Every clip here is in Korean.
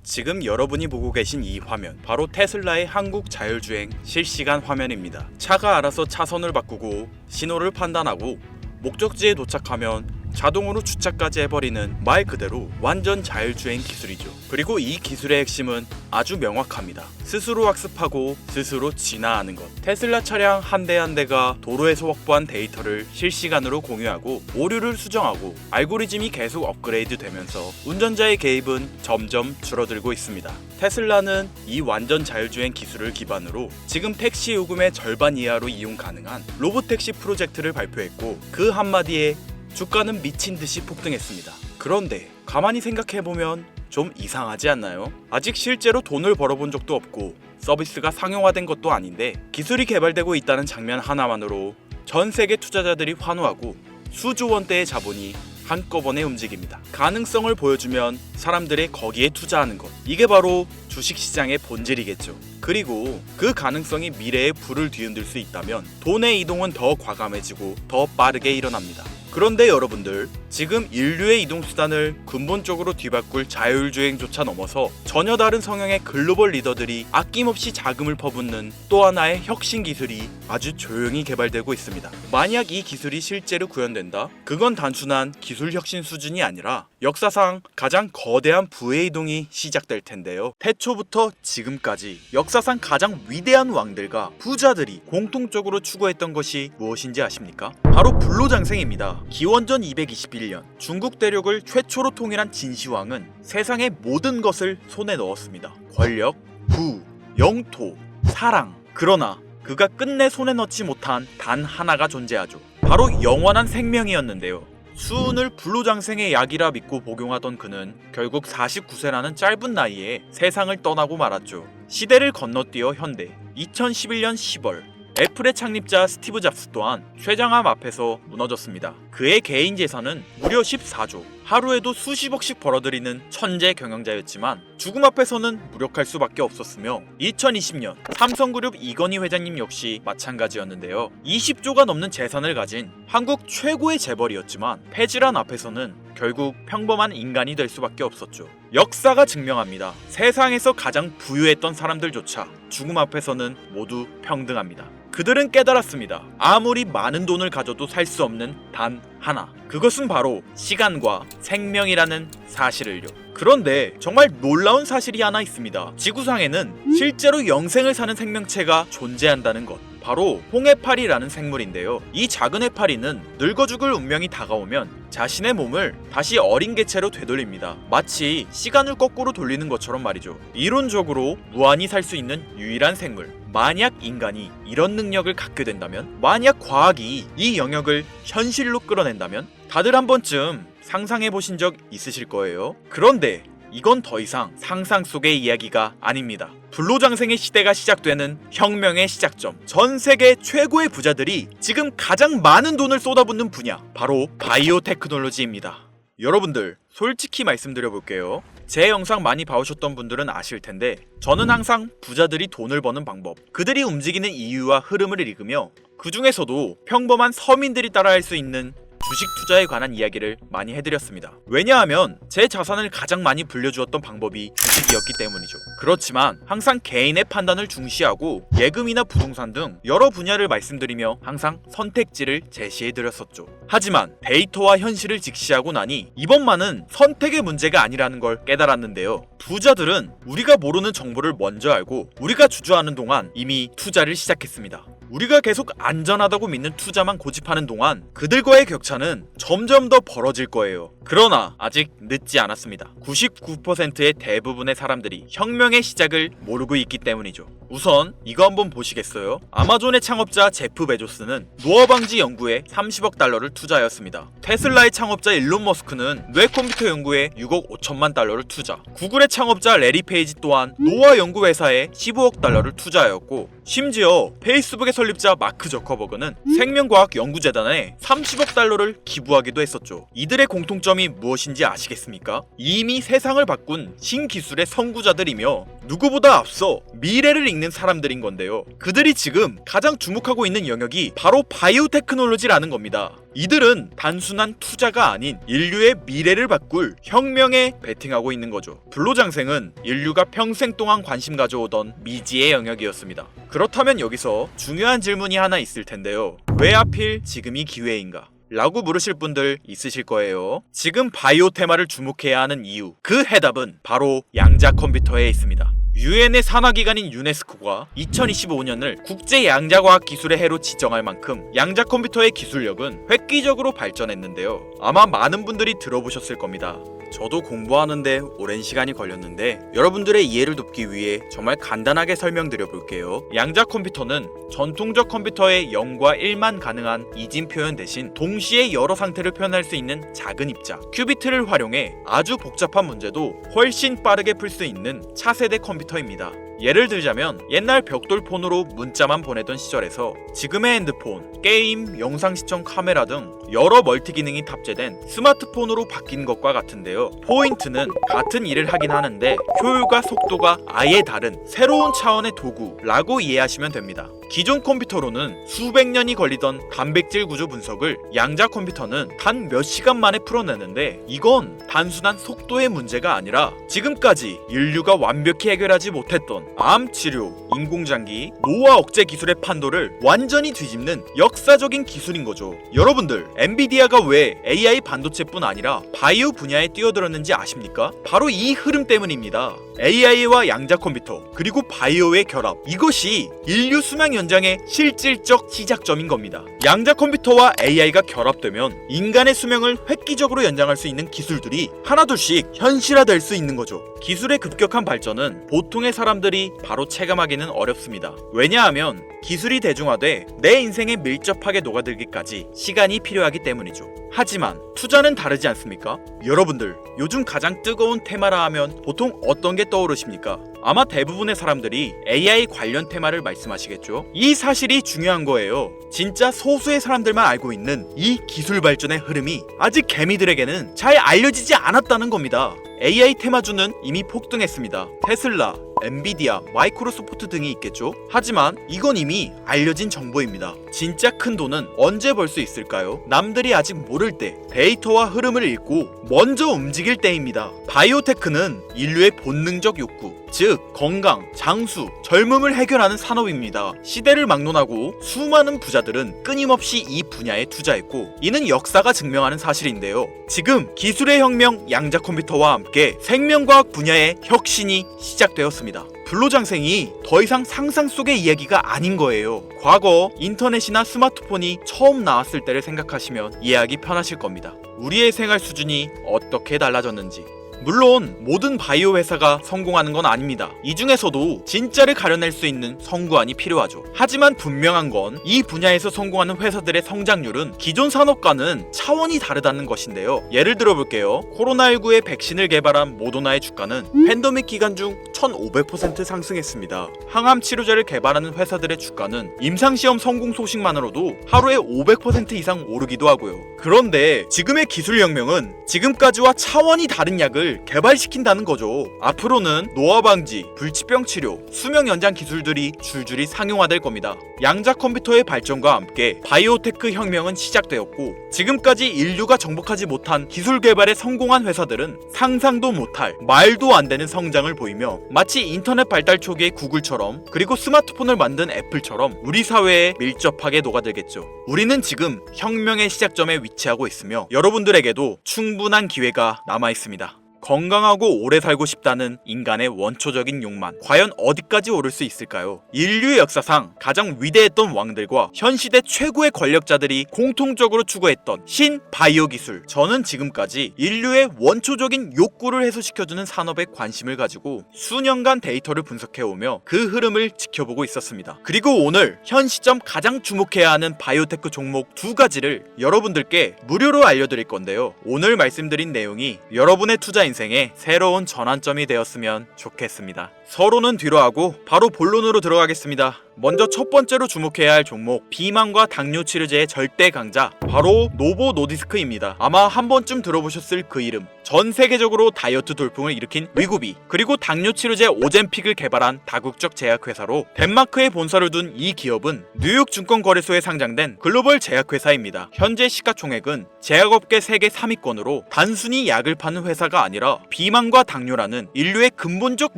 지금 여러분이 보고 계신 이 화면, 바로 테슬라의 한국 자율주행 실시간 화면입니다. 차가 알아서 차선을 바꾸고 신호를 판단하고 목적지에 도착하면 자동으로 주차까지 해버리는 말 그대로 완전 자율주행 기술이죠. 그리고 이 기술의 핵심은 아주 명확합니다. 스스로 학습하고 스스로 진화하는 것. 테슬라 차량 한 대 한 대가 도로에서 확보한 데이터를 실시간으로 공유하고 오류를 수정하고 알고리즘이 계속 업그레이드 되면서 운전자의 개입은 점점 줄어들고 있습니다. 테슬라는 이 완전 자율주행 기술을 기반으로 지금 택시 요금의 절반 이하로 이용 가능한 로보택시 프로젝트를 발표했고, 그 한마디에 주가는 미친 듯이 폭등했습니다. 그런데 가만히 생각해보면 좀 이상하지 않나요? 아직 실제로 돈을 벌어본 적도 없고 서비스가 상용화된 것도 아닌데 기술이 개발되고 있다는 장면 하나만으로 전 세계 투자자들이 환호하고 수조 원대의 자본이 한꺼번에 움직입니다. 가능성을 보여주면 사람들이 거기에 투자하는 것, 이게 바로 주식시장의 본질이겠죠. 그리고 그 가능성이 미래에 불을 뒤흔들 수 있다면 돈의 이동은 더 과감해지고 더 빠르게 일어납니다. 그런데 여러분들, 지금 인류의 이동수단을 근본적으로 뒤바꿀 자율주행조차 넘어서 전혀 다른 성향의 글로벌 리더들이 아낌없이 자금을 퍼붓는 또 하나의 혁신 기술이 아주 조용히 개발되고 있습니다. 만약 이 기술이 실제로 구현된다? 그건 단순한 기술 혁신 수준이 아니라 역사상 가장 거대한 부의 이동이 시작될 텐데요. 태초부터 지금까지 역사상 가장 위대한 왕들과 부자들이 공통적으로 추구했던 것이 무엇인지 아십니까? 바로 불로장생입니다. 기원전 221년 중국 대륙을 최초로 통일한 진시황은 세상의 모든 것을 손에 넣었습니다. 권력, 부, 영토, 사랑. 그러나 그가 끝내 손에 넣지 못한 단 하나가 존재하죠. 바로 영원한 생명이었는데요. 수은을 불로장생의 약이라 믿고 복용하던 그는 결국 49세라는 짧은 나이에 세상을 떠나고 말았죠. 시대를 건너뛰어 현대 2011년 10월 애플의 창립자 스티브 잡스 또한 쇠장암 앞에서 무너졌습니다. 그의 개인 재산은 무려 14조, 하루에도 수십억씩 벌어들이는 천재 경영자였지만 죽음 앞에서는 무력할 수밖에 없었으며 2020년 삼성그룹 이건희 회장님 역시 마찬가지였는데요. 20조가 넘는 재산을 가진 한국 최고의 재벌이었지만 폐질환 앞에서는 결국 평범한 인간이 될 수밖에 없었죠. 역사가 증명합니다. 세상에서 가장 부유했던 사람들조차 죽음 앞에서는 모두 평등합니다. 그들은 깨달았습니다. 아무리 많은 돈을 가져도 살 수 없는 단 하나. 그것은 바로 시간과 생명이라는 사실을요. 그런데 정말 놀라운 사실이 하나 있습니다. 지구상에는 실제로 영생을 사는 생명체가 존재한다는 것. 바로 홍해파리라는 생물인데요. 이 작은 해파리는 늙어 죽을 운명이 다가오면 자신의 몸을 다시 어린 개체로 되돌립니다. 마치 시간을 거꾸로 돌리는 것처럼 말이죠. 이론적으로 무한히 살 수 있는 유일한 생물. 만약 인간이 이런 능력을 갖게 된다면, 만약 과학이 이 영역을 현실로 끌어낸다면 다들 한 번쯤 상상해 보신 적 있으실 거예요. 그런데 이건 더 이상 상상 속의 이야기가 아닙니다. 불로장생의 시대가 시작되는 혁명의 시작점, 전 세계 최고의 부자들이 지금 가장 많은 돈을 쏟아붓는 분야, 바로 바이오 테크놀로지입니다. 여러분들, 솔직히 말씀드려볼게요. 제 영상 많이 봐오셨던 분들은 아실 텐데 저는 항상 부자들이 돈을 버는 방법, 그들이 움직이는 이유와 흐름을 읽으며 그 중에서도 평범한 서민들이 따라할 수 있는 주식 투자에 관한 이야기를 많이 해드렸습니다. 왜냐하면 제 자산을 가장 많이 불려주었던 방법이 주식이었기 때문이죠. 그렇지만 항상 개인의 판단을 중시하고 예금이나 부동산 등 여러 분야를 말씀드리며 항상 선택지를 제시해드렸었죠. 하지만 데이터와 현실을 직시하고 나니 이번만은 선택의 문제가 아니라는 걸 깨달았는데요. 부자들은 우리가 모르는 정보를 먼저 알고 우리가 주저하는 동안 이미 투자를 시작했습니다. 우리가 계속 안전하다고 믿는 투자만 고집하는 동안 그들과의 격차는 점점 더 벌어질 거예요. 그러나 아직 늦지 않았습니다. 99%의 대부분의 사람들이 혁명의 시작을 모르고 있기 때문이죠. 우선 이거 한번 보시겠어요? 아마존의 창업자 제프 베조스는 노화 방지 연구에 30억 달러를 투자하였습니다. 테슬라의 창업자 일론 머스크는 뇌 컴퓨터 연구에 6억 5천만 달러를 투자. 구글의 창업자 레리 페이지 또한 노화 연구 회사에 15억 달러를 투자하였고, 심지어 페이스북의 설립자 마크 저커버그는 생명과학 연구재단에 30억 달러를 기부하기도 했었죠. 이들의 공통점이 무엇인지 아시겠습니까? 이미 세상을 바꾼 신기술의 선구자들이며 누구보다 앞서 미래를 읽는 사람들인 건데요. 그들이 지금 가장 주목하고 있는 영역이 바로 바이오 테크놀로지라는 겁니다. 이들은 단순한 투자가 아닌 인류의 미래를 바꿀 혁명에 베팅하고 있는 거죠. 불로장생은 인류가 평생 동안 관심 가져오던 미지의 영역이었습니다. 그렇다면 여기서 중요한 질문이 하나 있을 텐데요. 왜 하필 지금이 기회인가? 라고 물으실 분들 있으실 거예요. 지금 바이오 테마를 주목해야 하는 이유, 그 해답은 바로 양자 컴퓨터에 있습니다. 유엔의 산하기관인 유네스코가 2025년을 국제 양자과학 기술의 해로 지정할 만큼 양자 컴퓨터의 기술력은 획기적으로 발전했는데요. 아마 많은 분들이 들어보셨을 겁니다. 저도 공부하는데 오랜 시간이 걸렸는데 여러분들의 이해를 돕기 위해 정말 간단하게 설명드려 볼게요. 양자 컴퓨터는 전통적 컴퓨터의 0과 1만 가능한 이진 표현 대신 동시에 여러 상태를 표현할 수 있는 작은 입자 큐비트를 활용해 아주 복잡한 문제도 훨씬 빠르게 풀 수 있는 차세대 컴퓨터입니다. 예를 들자면 옛날 벽돌폰으로 문자만 보내던 시절에서 지금의 핸드폰, 게임, 영상 시청 카메라 등 여러 멀티 기능이 탑재된 스마트폰으로 바뀐 것과 같은데요. 포인트는 같은 일을 하긴 하는데 효율과 속도가 아예 다른 새로운 차원의 도구라고 이해하시면 됩니다. 기존 컴퓨터로는 수백 년이 걸리던 단백질 구조 분석을 양자 컴퓨터는 단 몇 시간 만에 풀어내는데 이건 단순한 속도의 문제가 아니라 지금까지 인류가 완벽히 해결하지 못했던 암 치료, 인공장기, 노화 억제 기술의 판도를 완전히 뒤집는 역사적인 기술인 거죠. 여러분들, 엔비디아가 왜 AI 반도체뿐 아니라 바이오 분야에 뛰어들었는지 아십니까? 바로 이 흐름 때문입니다. AI와 양자 컴퓨터 그리고 바이오의 결합, 이것이 인류 수명 연장의 실질적 시작점인 겁니다. 양자 컴퓨터와 AI가 결합되면 인간의 수명을 획기적으로 연장할 수 있는 기술들이 하나둘씩 현실화될 수 있는 거죠. 기술의 급격한 발전은 보통의 사람들이 바로 체감하기는 어렵습니다. 왜냐하면 기술이 대중화돼 내 인생에 밀접하게 녹아들기까지 시간이 필요하기 때문이죠. 하지만 투자는 다르지 않습니까? 여러분들, 요즘 가장 뜨거운 테마라 하면 보통 어떤 게 떠오르십니까? 아마 대부분의 사람들이 AI 관련 테마를 말씀하시겠죠? 이 사실이 중요한 거예요. 진짜 소수의 사람들만 알고 있는 이 기술 발전의 흐름이 아직 개미들에게는 잘 알려지지 않았다는 겁니다. AI 테마주는 이미 폭등했습니다. 테슬라, 엔비디아, 마이크로소프트 등이 있겠죠? 하지만 이건 이미 알려진 정보입니다. 진짜 큰 돈은 언제 벌 수 있을까요? 남들이 아직 모를 때 데이터와 흐름을 읽고 먼저 움직일 때입니다. 바이오테크는 인류의 본능적 욕구, 즉 건강, 장수, 젊음을 해결하는 산업입니다. 시대를 막론하고 수많은 부자들은 끊임없이 이 분야에 투자했고 이는 역사가 증명하는 사실인데요. 지금 기술의 혁명 양자 컴퓨터와 함께 생명과학 분야의 혁신이 시작되었습니다. 불로장생이 더 이상 상상 속의 이야기가 아닌 거예요. 과거 인터넷이나 스마트폰이 처음 나왔을 때를 생각하시면 이해하기 편하실 겁니다. 우리의 생활 수준이 어떻게 달라졌는지. 물론 모든 바이오 회사가 성공하는 건 아닙니다. 이 중에서도 진짜를 가려낼 수 있는 성구안이 필요하죠. 하지만 분명한 건 이 분야에서 성공하는 회사들의 성장률은 기존 산업과는 차원이 다르다는 것인데요. 예를 들어 볼게요. 코로나19의 백신을 개발한 모더나의 주가는 팬데믹 기간 중 1500% 상승했습니다. 항암 치료제를 개발하는 회사들의 주가는 임상시험 성공 소식만으로도 하루에 500% 이상 오르기도 하고요. 그런데 지금의 기술 혁명은 지금까지와 차원이 다른 약을 개발시킨다는 거죠. 앞으로는 노화 방지, 불치병 치료, 수명 연장 기술들이 줄줄이 상용화될 겁니다. 양자 컴퓨터의 발전과 함께 바이오테크 혁명은 시작되었고 지금까지 인류가 정복하지 못한 기술 개발에 성공한 회사들은 상상도 못할 말도 안 되는 성장을 보이며 마치 인터넷 발달 초기의 구글처럼 그리고 스마트폰을 만든 애플처럼 우리 사회에 밀접하게 녹아들겠죠. 우리는 지금 혁명의 시작점에 위치하고 있으며 여러분들에게도 충분한 기회가 남아 있습니다. 건강하고 오래 살고 싶다는 인간의 원초적인 욕망, 과연 어디까지 오를 수 있을까요? 인류의 역사상 가장 위대했던 왕들과 현 시대 최고의 권력자들이 공통적으로 추구했던 신바이오 기술. 저는 지금까지 인류의 원초적인 욕구를 해소시켜주는 산업에 관심을 가지고 수년간 데이터를 분석해오며 그 흐름을 지켜보고 있었습니다. 그리고 오늘 현 시점 가장 주목해야 하는 바이오테크 종목 두 가지를 여러분들께 무료로 알려드릴 건데요. 오늘 말씀드린 내용이 여러분의 투자 인생의 새로운 전환점이 되었으면 좋겠습니다. 서로는 뒤로 하고 바로 본론으로 들어가겠습니다. 먼저 첫 번째로 주목해야 할 종목, 비만과 당뇨 치료제의 절대 강자, 바로 노보 노디스크입니다. 아마 한 번쯤 들어보셨을 그 이름. 전 세계적으로 다이어트 돌풍을 일으킨 위고비, 그리고 당뇨 치료제 오젬픽을 개발한 다국적 제약회사로 덴마크에 본사를 둔 이 기업은 뉴욕 증권거래소에 상장된 글로벌 제약회사입니다. 현재 시가총액은 제약업계 세계 3위권으로 단순히 약을 파는 회사가 아니라 비만과 당뇨라는 인류의 근본적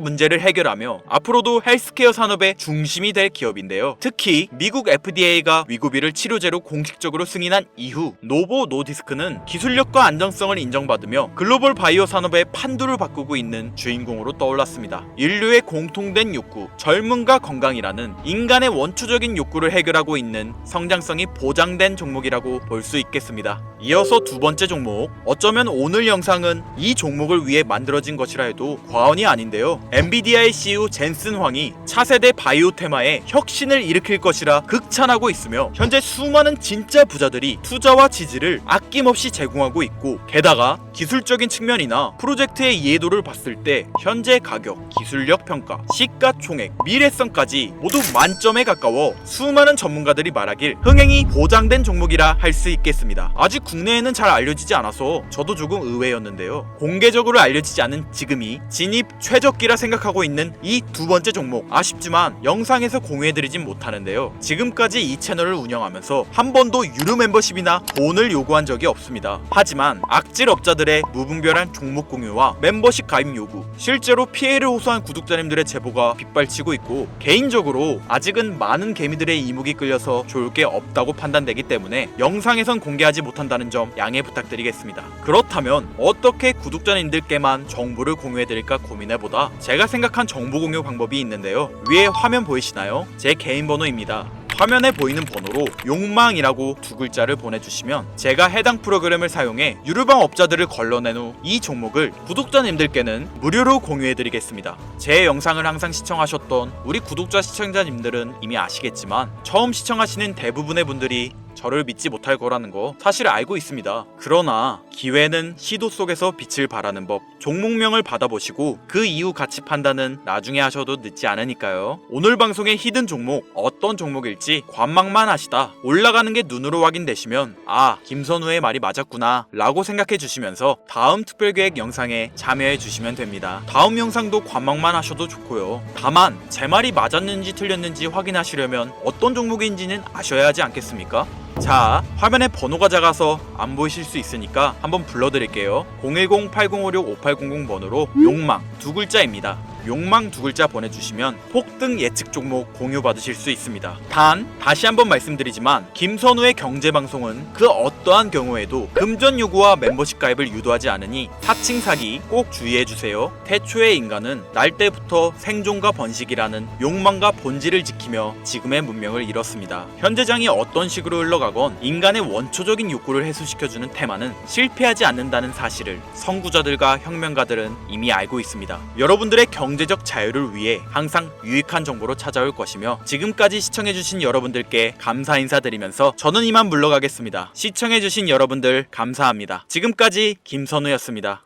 문제를 해결하며 앞으로도 헬스케어 산업의 중심이 될 기업인데요. 특히 미국 FDA가 위고비를 치료제로 공식적으로 승인한 이후 노보 노디스크는 기술력과 안정성을 인정받으며 글로벌 바이오 산업의 판도를 바꾸고 있는 주인공으로 떠올랐습니다. 인류의 공통된 욕구, 젊음과 건강이라는 인간의 원초적인 욕구를 해결하고 있는 성장성이 보장된 종목이라고 볼 수 있겠습니다. 이어서 두 번째 종목, 어쩌면 오늘 영상은 이 종목을 위해 만들어진 것이라 해도 과언이 아닌데요. 엔비디아의 CEO 젠슨 황이 차세대 바이오 테마에 혁신을 일으킬 것이라 극찬하고 있으며 현재 수많은 진짜 부자들이 투자와 지지를 아낌없이 제공하고 있고, 게다가 기술적인 측면이나 프로젝트의 이해도를 봤을 때 현재 가격, 기술력 평가, 시가총액, 미래성까지 모두 만점에 가까워 수많은 전문가들이 말하길 흥행이 보장된 종목이라 할 수 있겠습니다. 아직 국내에는 잘 알려지지 않아서 저도 조금 의외였는데요. 공개적으로 알려지지 않은 지금이 진입 최적기라 생각하고 있는 이 두 번째 종목, 아쉽지만 영상에서 공유해드리진 못하는데요. 지금까지 이 채널을 운영하면서 한 번도 유료 멤버십이나 돈을 요구한 적이 없습니다. 하지만 악질 업자들의 무분별한 종목 공유와 멤버십 가입 요구, 실제로 피해를 호소한 구독자님들의 제보가 빗발치고 있고, 개인적으로 아직은 많은 개미들의 이목이 끌려서 좋을 게 없다고 판단되기 때문에 영상에선 공개하지 못한다는 점 양해 부탁드리겠습니다. 그렇다면 어떻게 구독자님들께만 정보를 공유해드릴까 고민해보다 제가 생각한 정보 공유 방법이 있는데요. 위에 화면 보이시나요? 제 개인 번호입니다. 화면에 보이는 번호로 욕망이라고 두 글자를 보내주시면 제가 해당 프로그램을 사용해 유료방 업자들을 걸러낸 후 이 종목을 구독자님들께는 무료로 공유해드리겠습니다. 제 영상을 항상 시청하셨던 우리 구독자 시청자님들은 이미 아시겠지만 처음 시청하시는 대부분의 분들이 저를 믿지 못할 거라는 거 사실 알고 있습니다. 그러나 기회는 시도 속에서 빛을 발하는 법, 종목명을 받아보시고 그 이후 가치 판단은 나중에 하셔도 늦지 않으니까요. 오늘 방송의 히든 종목, 어떤 종목일지 관망만 하시다 올라가는 게 눈으로 확인되시면 아, 김선우의 말이 맞았구나 라고 생각해 주시면서 다음 특별계획 영상에 참여해 주시면 됩니다. 다음 영상도 관망만 하셔도 좋고요. 다만 제 말이 맞았는지 틀렸는지 확인하시려면 어떤 종목인지는 아셔야 하지 않겠습니까? 자, 화면에 번호가 작아서 안 보이실 수 있으니까 한번 불러드릴게요. 010-8056-5800 번호로 욕망 두 글자입니다. 욕망 두 글자 보내주시면 폭등 예측 종목 공유 받으실 수 있습니다. 단 다시 한번 말씀드리지만 김선우의 경제방송은 그 어떠한 경우에도 금전 요구와 멤버십 가입을 유도하지 않으니 사칭 사기 꼭 주의해주세요. 태초의 인간은 날 때부터 생존과 번식이라는 욕망과 본질을 지키며 지금의 문명을 이뤘습니다. 현재장이 어떤 식으로 흘러가건 인간의 원초적인 욕구를 해소시켜주는 테마는 실패하지 않는다는 사실을 선구자들과 혁명가들은 이미 알고 있습니다. 여러분들의 경제적 자유를 위해 항상 유익한 정보로 찾아올 것이며, 지금까지 시청해주신 여러분들께 감사 인사드리면서 저는 이만 물러가겠습니다. 시청해주신 여러분들 감사합니다. 지금까지 김선우였습니다.